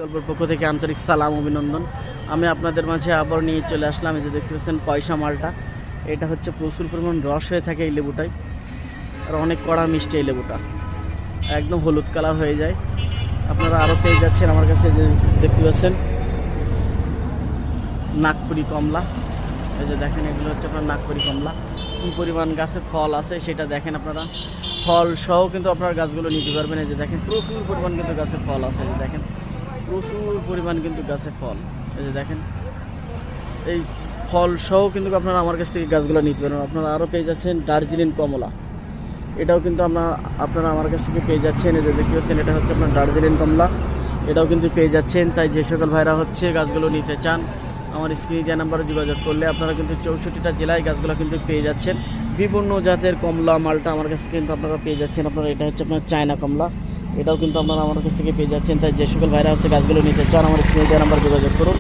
গল্পের পক্ষ থেকে আন্তরিক সালাম অভিনন্দন। আমি আপনাদের মাঝে আবার নিয়ে চলে আসলাম। এই যে দেখতে পাচ্ছেন পয়সা মালটা, এটা হচ্ছে প্রচুর পরিমাণ রস হয়ে থাকে এই লেবুটাই, আর অনেক কড়া মিষ্টি এই লেবুটা, একদম হলুদ কালার হয়ে যায়। আপনারা আরও পেয়ে যাচ্ছেন আমার কাছে, যে দেখতে পাচ্ছেন নাগপুরি কমলা। এই যে দেখেন, এগুলো হচ্ছে আপনার নাগপুরি কমলা। কী পরিমাণ গাছে ফল আছে সেটা দেখেন আপনারা, ফল সহ কিন্তু আপনার গাছগুলো নিতে পারবেন। এই যে দেখেন প্রচুর পরিমাণ কিন্তু গাছে ফল আছে, এই যে দেখেন প্রচুর পরিমাণ কিন্তু গাছে ফল। এই যে দেখেন এই ফল সহ কিন্তু আপনারা আমার কাছ থেকে গাছগুলো নিতে পারেন। আপনারা আরও পেয়ে যাচ্ছেন দার্জিলিং কমলা, এটাও কিন্তু আপনারা আমার কাছ থেকে পেয়ে যাচ্ছেন। এই যে দেখতে পাচ্ছেন, এটা হচ্ছে আপনার দার্জিলিং কমলা, এটাও কিন্তু পেয়ে যাচ্ছেন। তাই যে সকল ভাইরা হচ্ছে গাছগুলো নিতে চান, আমার স্ক্রিনে যে নাম্বারে যোগাযোগ করলে আপনারা কিন্তু 64টা জেলায় গাছগুলো কিন্তু পেয়ে যাচ্ছেন। বিভিন্ন জাতের কমলা মালটা আমার কাছ থেকে কিন্তু আপনারা পেয়ে যাচ্ছেন। আপনারা এটা হচ্ছে আপনার চায়না কমলা, এটাও কিন্তু আপনারা আমার কাছ থেকে পেয়ে যাচ্ছেন। তাই যে সকল ভাইরা হচ্ছে গাছগুলো নিতে চান, আমার স্ক্রিনে যে নাম্বারে যোগাযোগ করুন।